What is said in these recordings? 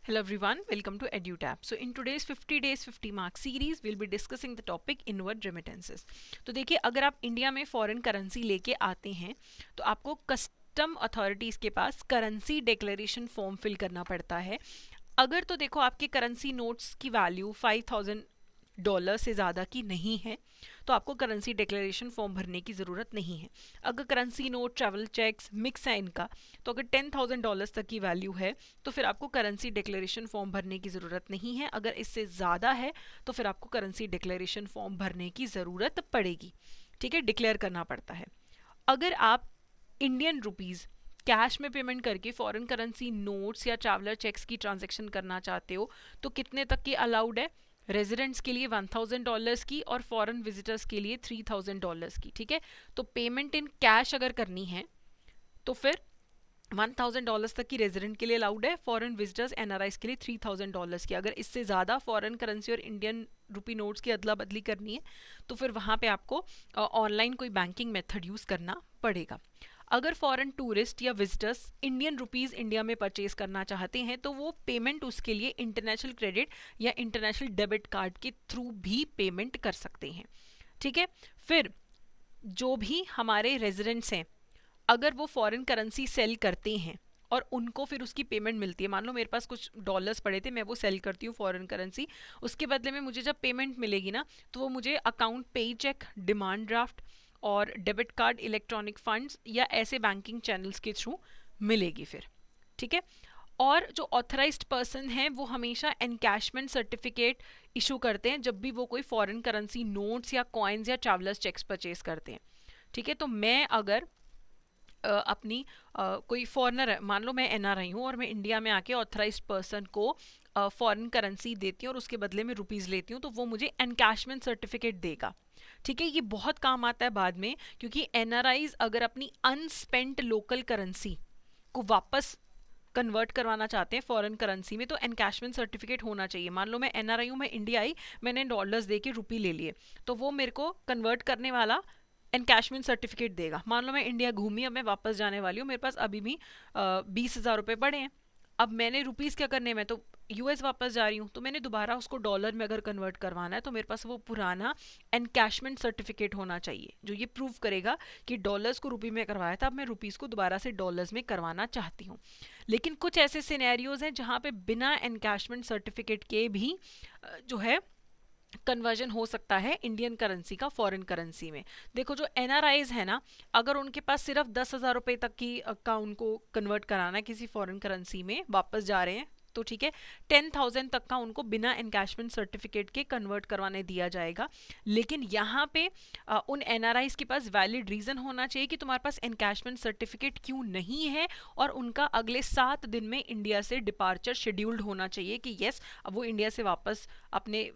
Hello everyone, welcome to EduTap. So in today's 50 days 50 mark series, we'll be discussing the topic inward remittances. तो देखिए, अगर आप India में foreign currency लेके आते हैं तो आपको कस्टम अथॉरिटीज़ के पास करेंसी डिक्लेरेशन फॉर्म फिल करना पड़ता है। अगर तो देखो आपके करेंसी नोट्स की वैल्यू $5,000 से ज़्यादा की नहीं है तो आपको करेंसी डिक्लेरेशन फॉर्म भरने की ज़रूरत नहीं है। अगर currency note, travel cheques mix है इनका, तो अगर $10,000 तक की वैल्यू है तो फिर आपको करेंसी डिक्लेरेशन फॉर्म भरने की ज़रूरत नहीं है। अगर इससे ज़्यादा है तो फिर आपको करेंसी डिक्लेरेशन फॉर्म भरने की ज़रूरत पड़ेगी। ठीक है, डिक्लेयर करना पड़ता है। अगर आप इंडियन रुपीज़ कैश में पेमेंट करके फॉरेन करेंसी नोट्स या ट्रैवलर चेक्स की ट्रांजैक्शन करना चाहते हो तो कितने तक की अलाउड है? रेजिडेंट्स के लिए $1,000 की और फॉरेन विजिटर्स के लिए $3,000 की। ठीक है, तो पेमेंट इन कैश अगर करनी है तो फिर $1,000 तक की रेजिडेंट के लिए अलाउड है, फॉरेन विजिटर्स एनआरआईज के लिए $3,000 की। अगर इससे ज़्यादा फॉरेन करेंसी और इंडियन रुपी नोट्स की अदला बदली करनी है तो फिर वहाँ पे आपको ऑनलाइन कोई बैंकिंग मेथड यूज़ करना पड़ेगा। अगर फॉरेन टूरिस्ट या विजिटर्स इंडियन रुपीज़ इंडिया में परचेज करना चाहते हैं तो वो पेमेंट उसके लिए इंटरनेशनल क्रेडिट या इंटरनेशनल डेबिट कार्ड के थ्रू भी पेमेंट कर सकते हैं। ठीक है, फिर जो भी हमारे रेजिडेंट्स हैं, अगर वो फॉरेन करेंसी सेल करते हैं और उनको फिर उसकी पेमेंट मिलती है, मान लो मेरे पास कुछ डॉलर्स पड़े थे, मैं वो सेल करती हूँ फॉरेन करेंसी, उसके बदले में मुझे जब पेमेंट मिलेगी ना तो वो मुझे अकाउंट पे चेक, डिमांड ड्राफ्ट और डेबिट कार्ड, इलेक्ट्रॉनिक फंड्स या ऐसे बैंकिंग चैनल्स के थ्रू मिलेगी फिर। ठीक है, और जो ऑथराइज्ड पर्सन हैं वो हमेशा एनकैशमेंट सर्टिफिकेट इशू करते हैं जब भी वो कोई फॉरेन करेंसी नोट्स या कॉइन्स या ट्रैवलर्स चेक्स परचेज करते हैं। ठीक है, तो मैं अगर अपनी कोई फॉरेनर है, मान लो मैं एनआरआई हूँ और मैं इंडिया में आके ऑथराइज्ड पर्सन को फॉरेन करेंसी देती हूँ और उसके बदले में रुपीज़ लेती हूँ तो वो मुझे एनकैशमेंट सर्टिफिकेट देगा। ठीक है, ये बहुत काम आता है बाद में, क्योंकि एनआरआईज अगर अपनी अनस्पेंट लोकल करेंसी को वापस कन्वर्ट करवाना चाहते हैं फॉरेन करेंसी में तो एनकैशमेंट सर्टिफिकेट होना चाहिए। मान लो मैं एनआरआई हूँ, मैं इंडिया आई, मैंने डॉलर्स दे के रुपी ले लिए, तो वो मेरे को कन्वर्ट करने वाला एनकैशमेंट सर्टिफिकेट देगा। मान लो मैं इंडिया घूमी, अब मैं वापस जाने वाली हूँ, मेरे पास अभी भी 20,000 रुपये पड़े हैं। अब मैंने रुपीज़ क्या करने में, तो यूएस वापस जा रही हूँ, तो मैंने दोबारा उसको डॉलर में अगर कन्वर्ट करवाना है तो मेरे पास वो पुराना एनकैशमेंट सर्टिफिकेट होना चाहिए जो ये प्रूव करेगा कि डॉलर्स को रुपी में करवाया था, अब मैं रुपीज़ को दोबारा से डॉलर्स में करवाना चाहती हूँ। लेकिन कुछ ऐसे सिनेरियोज हैं जहाँ पे बिना एनकैशमेंट सर्टिफिकेट के भी जो है कन्वर्जन हो सकता है इंडियन करेंसी का फॉरेन करेंसी में। देखो, जो एनआरआईज है ना, अगर उनके पास सिर्फ 10,000 रुपये तक की का उनको कन्वर्ट कराना है किसी फॉरेन करेंसी में, वापस जा रहे हैं तो ठीक है, 10,000 तक का उनको बिना एनकैशमेंट सर्टिफिकेट के कन्वर्ट करवाने दिया जाएगा। लेकिन यहाँ पे उन एनआरआईज के पास वैलिड रीज़न होना चाहिए कि तुम्हारे पास एनकैशमेंट सर्टिफिकेट क्यों नहीं है, और उनका अगले 7 दिन में इंडिया से डिपार्चर शेड्यूल्ड होना चाहिए कि येस, अब वो इंडिया से वापस अपने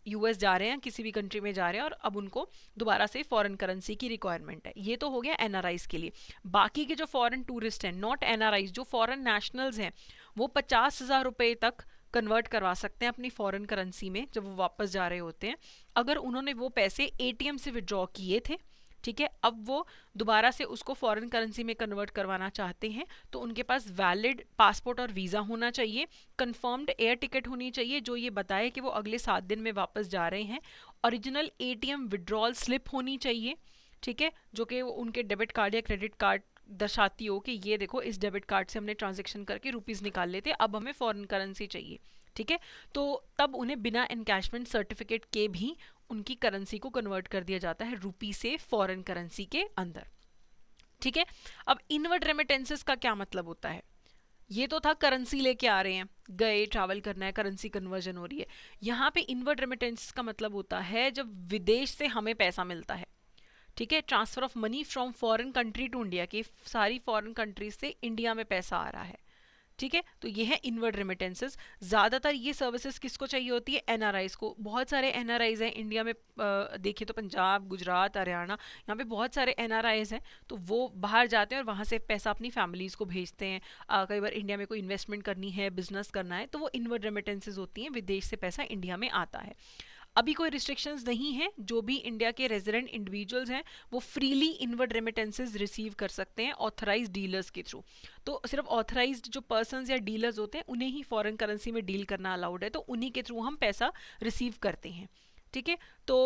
यूएस जा रहे हैं, किसी भी कंट्री में जा रहे हैं और अब उनको दोबारा से फॉरेन करेंसी की रिक्वायरमेंट है। ये तो हो गया एनआरआईज के लिए। बाकी के जो फॉरेन टूरिस्ट हैं, नॉट एनआरआईज, जो फॉरेन नेशनल्स हैं, वो 50,000 रुपये तक कन्वर्ट करवा सकते हैं अपनी फॉरेन करेंसी में जब वो वापस जा रहे होते हैं, अगर उन्होंने वो पैसे एटीएम से विड्रॉ किए थे। ठीक है, अब वो दोबारा से उसको फॉरेन करेंसी में कन्वर्ट करवाना चाहते हैं तो उनके पास वैलिड पासपोर्ट और वीज़ा होना चाहिए, कंफर्म्ड एयर टिकट होनी चाहिए जो ये बताए कि वो अगले 7 दिन में वापस जा रहे हैं, ओरिजिनल एटीएम विड्रॉल स्लिप होनी चाहिए। ठीक है, जो कि उनके डेबिट कार्ड या क्रेडिट कार्ड दर्शाती हो कि ये देखो, इस डेबिट कार्ड से हमने ट्रांजेक्शन करके रुपीज़ निकाल लेते, अब हमें फॉरेन करेंसी चाहिए। ठीक है, तो तब उन्हें बिना एनकैशमेंट सर्टिफिकेट के भी उनकी करेंसी को कन्वर्ट कर दिया जाता है रुपी से फॉरेन करेंसी के अंदर। ठीक है, अब इनवर्ड रेमिटेंसेस का क्या मतलब होता है? ये तो था करेंसी लेके आ रहे हैं, गए, ट्रैवल करना है, करेंसी कन्वर्जन हो रही है। यहाँ पे इनवर्ड रेमिटेंसेस का मतलब होता है जब विदेश से हमें पैसा मिलता है। ठीक है, transfer of money from foreign country to India, की सारी फॉरेन कंट्रीज से इंडिया में पैसा आ रहा है। ठीक है, तो ये है इनवर्ड रेमिटेंसेस। ज़्यादातर ये सर्विसेज किसको चाहिए होती है? एनआरआईज को। बहुत सारे एनआरआईज हैं इंडिया में, देखिए तो पंजाब, गुजरात, हरियाणा, यहाँ पे बहुत सारे एनआरआईज हैं, तो वो बाहर जाते हैं और वहाँ से पैसा अपनी फैमिलीज़ को भेजते हैं। कई बार इंडिया में कोई इन्वेस्टमेंट करनी है, बिजनेस करना है, तो वो इनवर्ड रेमिटेंसेज होती हैं, विदेश से पैसा इंडिया में आता है। अभी कोई रिस्ट्रिक्शंस नहीं है, जो भी इंडिया के रेजिडेंट इंडिविजुअल्स हैं वो फ्रीली इनवर्ड रेमिटेंसेस रिसीव कर सकते हैं ऑथराइज्ड डीलर्स के थ्रू। तो सिर्फ ऑथराइज्ड जो पर्सन्स या डीलर्स होते हैं उन्हें ही फॉरेन करेंसी में डील करना अलाउड है, तो उन्हीं के थ्रू हम पैसा रिसीव करते हैं। ठीक है, तो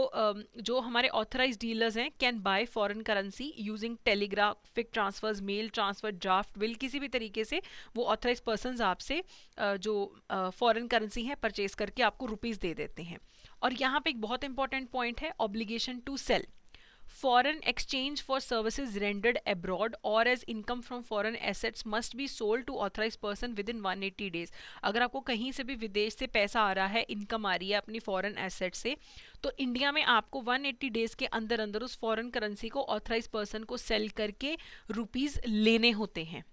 जो हमारे ऑथराइज डीलर्स हैं can buy foreign currency using telegraphic transfers, mail transfer, draft bill, किसी भी तरीके से वो ऑथराइज पर्सन्स आपसे जो फॉरेन करेंसी है परचेज करके आपको रुपीस दे देते हैं। और यहाँ पे एक बहुत इंपॉर्टेंट पॉइंट है, obligation to sell foreign exchange for services rendered abroad or as income from foreign assets must be sold to authorized person within 180 days। अगर आपको कहीं से भी विदेश से पैसा आ रहा है, इनकम आ रही है अपनी फॉरेन एसेट से, तो इंडिया में आपको 180 डेज के अंदर अंदर उस फॉरेन करेंसी को ऑथराइज पर्सन को सेल करके रुपीस लेने होते हैं।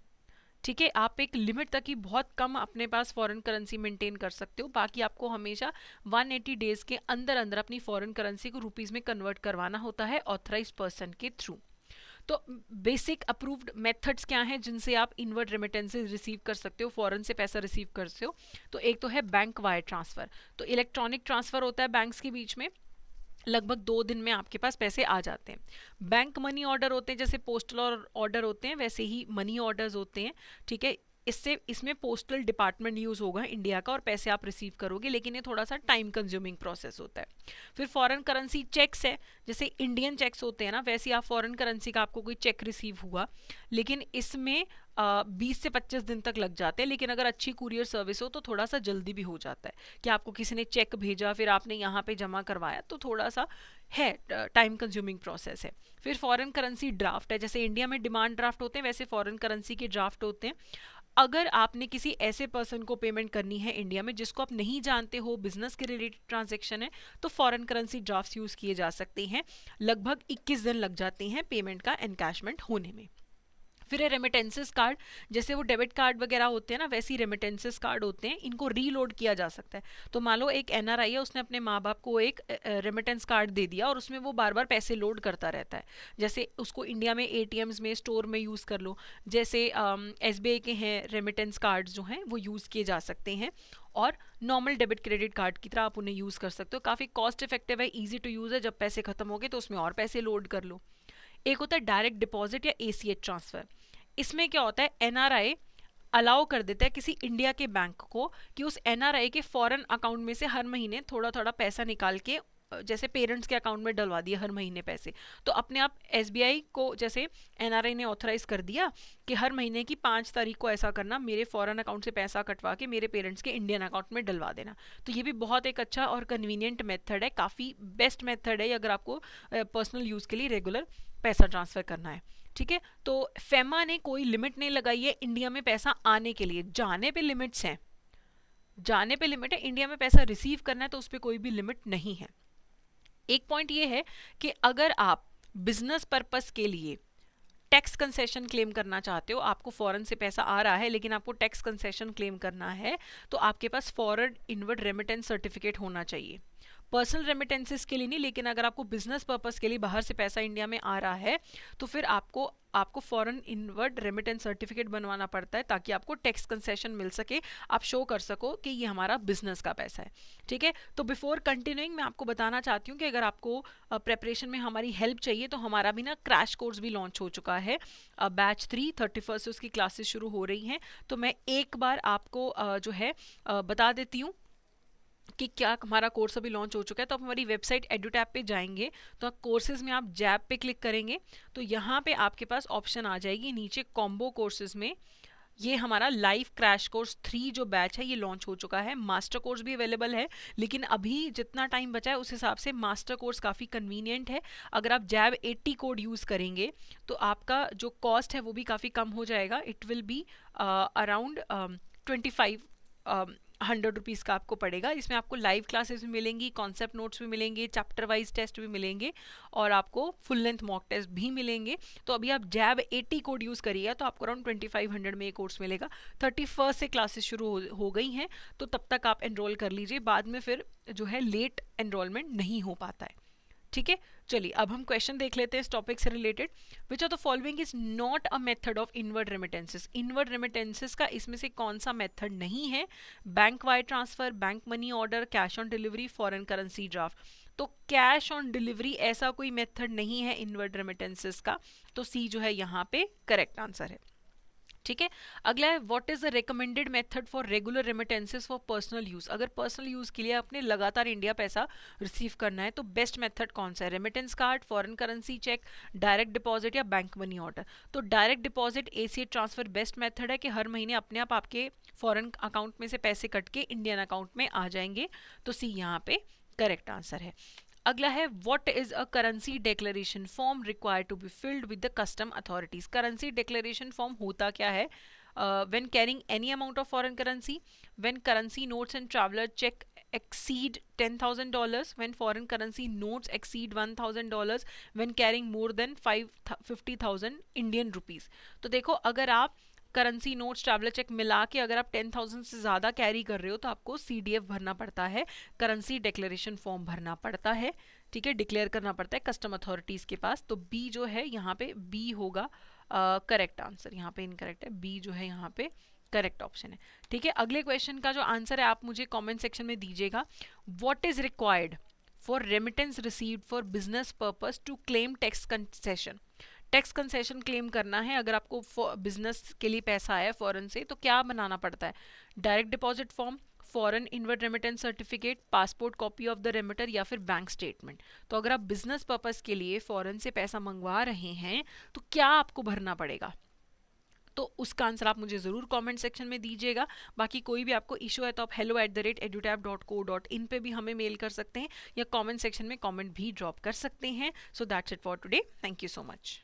ठीक है, आप एक लिमिट तक ही बहुत कम अपने पास फॉरेन करेंसी मेंटेन कर सकते हो, बाकी आपको हमेशा 180 डेज के अंदर अंदर अपनी फॉरेन करेंसी को रुपीस में कन्वर्ट करवाना होता है ऑथराइज्ड पर्सन के थ्रू। तो बेसिक अप्रूव्ड मेथड्स क्या हैं जिनसे आप इनवर्ड रेमिटेंसेस रिसीव कर सकते हो, फॉरेन से पैसा रिसीव करते हो? तो एक तो है बैंक वायर ट्रांसफर। तो इलेक्ट्रॉनिक ट्रांसफर होता है बैंक्स के बीच में, लगभग 2 दिन में आपके पास पैसे आ जाते हैं। बैंक मनी ऑर्डर होते हैं, जैसे पोस्टल ऑर्डर होते हैं वैसे ही मनी ऑर्डर्स होते हैं। ठीक है, इसमें पोस्टल डिपार्टमेंट यूज़ होगा इंडिया का और पैसे आप रिसीव करोगे, लेकिन ये थोड़ा सा टाइम कंज्यूमिंग प्रोसेस होता है। फिर फॉरेन करेंसी चेक्स है, जैसे इंडियन चेक्स होते हैं ना, वैसे आप फॉरेन करेंसी का आपको कोई चेक रिसीव हुआ, लेकिन इसमें 20 से 25 दिन तक लग जाते हैं, लेकिन अगर अच्छी कुरियर सर्विस हो तो थोड़ा सा जल्दी भी हो जाता है कि आपको किसी ने चेक भेजा फिर आपने यहाँ पे जमा करवाया, तो थोड़ा सा है टाइम कंज्यूमिंग प्रोसेस है। फिर फॉरेन करेंसी ड्राफ्ट है, जैसे इंडिया में डिमांड ड्राफ्ट होते हैं वैसे फॉरेन करेंसी के ड्राफ्ट होते हैं। अगर आपने किसी ऐसे पर्सन को पेमेंट करनी है इंडिया में जिसको आप नहीं जानते हो, बिजनेस के रिलेटेड ट्रांजैक्शन है, तो फॉरेन करेंसी ड्राफ्ट यूज़ किए जा सकते हैं। लगभग 21 दिन लग जाते हैं पेमेंट का एनकैशमेंट होने में। फिर है रेमिटेंसेस कार्ड, जैसे वो डेबिट कार्ड वगैरह होते हैं ना, वैसे ही रेमिटेंसेस कार्ड होते हैं, इनको रीलोड किया जा सकता है। तो मान लो एक एनआरआई है, उसने अपने माँ बाप को एक रेमिटेंस कार्ड दे दिया और उसमें वो बार बार पैसे लोड करता रहता है। जैसे उसको इंडिया में एटीएम्स में, स्टोर में यूज़ कर लो, जैसे एसबीआई के हैं रेमिटेंस कार्ड जो हैं वो यूज़ किए जा सकते हैं, और नॉर्मल डेबिट क्रेडिट कार्ड की तरह आप उन्हें यूज़ कर सकते हो। काफ़ी कॉस्ट इफेक्टिव है, ईजी टू यूज़ है, जब पैसे खत्म हो गए तो उसमें और पैसे लोड कर लो। एक होता है डायरेक्ट डिपॉजिट या एसीएच ट्रांसफर। इसमें क्या होता है, एनआरआई अलाउ कर देता है किसी इंडिया के बैंक को कि उस एनआरआई के फॉरेन अकाउंट में से हर महीने थोड़ा थोड़ा पैसा निकाल के जैसे पेरेंट्स के अकाउंट में डलवा दिया हर महीने पैसे, तो अपने आप एसबीआई को जैसे एनआरआई ने ऑथराइज कर दिया कि हर महीने की 5 तारीख को ऐसा करना, मेरे फॉरेन अकाउंट से पैसा कटवा के मेरे पेरेंट्स के इंडियन अकाउंट में डलवा देना। तो ये भी बहुत एक अच्छा और कन्वीनियंट मेथड है, काफ़ी बेस्ट मेथड है अगर आपको पर्सनल यूज़ के लिए रेगुलर पैसा ट्रांसफ़र करना है। ठीक है, तो फेमा ने कोई लिमिट नहीं लगाई है इंडिया में पैसा आने के लिए, जाने पे लिमिट्स हैं, जाने पे लिमिट है, इंडिया में पैसा रिसीव करना है तो उस पर कोई भी लिमिट नहीं है। एक पॉइंट ये है कि अगर आप बिजनेस पर्पस के लिए टैक्स कंसेशन क्लेम करना चाहते हो, आपको फॉरेन से पैसा आ रहा है लेकिन आपको टैक्स कंसेशन क्लेम करना है, तो आपके पास फॉरेन इनवर्ड रेमिटेंस सर्टिफिकेट होना चाहिए। पर्सनल रेमिटेंसेस के लिए नहीं, लेकिन अगर आपको बिजनेस पर्पस के लिए बाहर से पैसा इंडिया में आ रहा है तो फिर आपको फॉरेन इनवर्ड रेमिटेंस सर्टिफिकेट बनवाना पड़ता है ताकि आपको टैक्स कंसेशन मिल सके, आप शो कर सको कि ये हमारा बिजनेस का पैसा है। ठीक है, तो बिफोर कंटिन्यूइंग मैं आपको बताना चाहती हूँ कि अगर आपको प्रेपरेशन में हमारी हेल्प चाहिए तो हमारा भी ना क्रैश कोर्स भी लॉन्च हो चुका है, बैच 3 31 से उसकी क्लासेस शुरू हो रही हैं। तो मैं एक बार आपको जो है बता देती हूँ कि क्या हमारा कोर्स अभी लॉन्च हो चुका है। तो आप हमारी वेबसाइट एडुटैप पे जाएंगे तो आप कोर्सेज में आप जैब पे क्लिक करेंगे तो यहाँ पे आपके पास ऑप्शन आ जाएगी नीचे कॉम्बो कोर्सेज में, ये हमारा लाइव क्रैश कोर्स 3 जो बैच है ये लॉन्च हो चुका है। मास्टर कोर्स भी अवेलेबल है, लेकिन अभी जितना टाइम बचा है उस हिसाब से मास्टर कोर्स काफ़ी कन्वीनियंट है। अगर आप जैब 80 कोड यूज़ करेंगे तो आपका जो कॉस्ट है वो भी काफ़ी कम हो जाएगा। It will be around 2500 rupees का आपको पड़ेगा। इसमें आपको लाइव क्लासेस भी मिलेंगी, कॉन्सेप्ट नोट्स भी मिलेंगे, चैप्टर वाइज टेस्ट भी मिलेंगे और आपको फुल लेंथ मॉक टेस्ट भी मिलेंगे। तो अभी आप जैब 80 कोड यूज़ करिए तो आपको अराउंड 2500 में ये कोर्स मिलेगा। 31 से क्लासेस शुरू हो गई हैं, तो तब तक आप एनरोल कर लीजिए, बाद में फिर जो है लेट एनरोलमेंट नहीं हो पाता है। ठीक है, चलिए अब हम क्वेश्चन देख लेते हैं इस टॉपिक से related. Which of the following is not a method of inward remittances. Inward remittances का इसमें से कौन सा मेथड नहीं है? Bank wire transfer, bank money order, cash on delivery, foreign currency draft. तो कैश ऑन डिलीवरी ऐसा कोई मेथड नहीं है इनवर्ड रेमिटेंसेस का, तो सी जो है यहाँ पे करेक्ट आंसर है। ठीक है, अगला है what is the recommended method for regular remittances for personal use. अगर पर्सनल यूज के लिए अपने लगातार इंडिया पैसा रिसीव करना है तो बेस्ट मेथड कौन सा है? Remittance card, foreign currency cheque, direct deposit या बैंक मनी ऑर्डर। तो direct deposit ACH transfer best method है कि हर महीने अपने आप आपके फॉरेन अकाउंट में से पैसे कट के इंडियन अकाउंट में आ जाएंगे, तो सी यहाँ पे करेक्ट आंसर है। अगला है what is a currency declaration form required to be filled with the custom authorities. Currency declaration form होता क्या है? When carrying any amount of foreign currency, when currency notes and traveller cheque exceed $10,000, when foreign currency notes exceed $1,000, when carrying more than 50,000 Indian rupees। तो देखो अगर आप currency notes traveller cheque मिला के अगर आप 10,000 से ज़्यादा कैरी कर रहे हो तो आपको CDF भरना पड़ता है, करेंसी डिक्लेरेशन फॉर्म भरना पड़ता है। ठीक है, डिक्लेयर करना पड़ता है कस्टम अथॉरिटीज़ के पास। तो बी जो है यहाँ पे बी होगा करेक्ट आंसर, यहाँ पे इनकरेक्ट है, बी जो है यहाँ पे करेक्ट ऑप्शन है। ठीक है, अगले क्वेश्चन का जो आंसर है आप मुझे कमेंट सेक्शन में दीजिएगा। What is required for remittance received for business purpose to claim tax concession. Tax concession claim करना है अगर आपको बिजनेस के लिए पैसा आया फॉरेन से, तो क्या बनाना पड़ता है? Direct deposit form, foreign inward remittance certificate, passport copy of the remitter या फिर बैंक स्टेटमेंट। तो अगर आप बिजनेस पर्पस के लिए फॉरेन से पैसा मंगवा रहे हैं तो क्या आपको भरना पड़ेगा? तो उसका आंसर आप मुझे ज़रूर कमेंट सेक्शन में दीजिएगा। बाकी कोई भी आपको इशू है तो आप hello@edutab.co.in पे भी हमें मेल कर सकते हैं या कमेंट सेक्शन में कमेंट भी ड्रॉप कर सकते हैं। So that's it for today, thank you so much.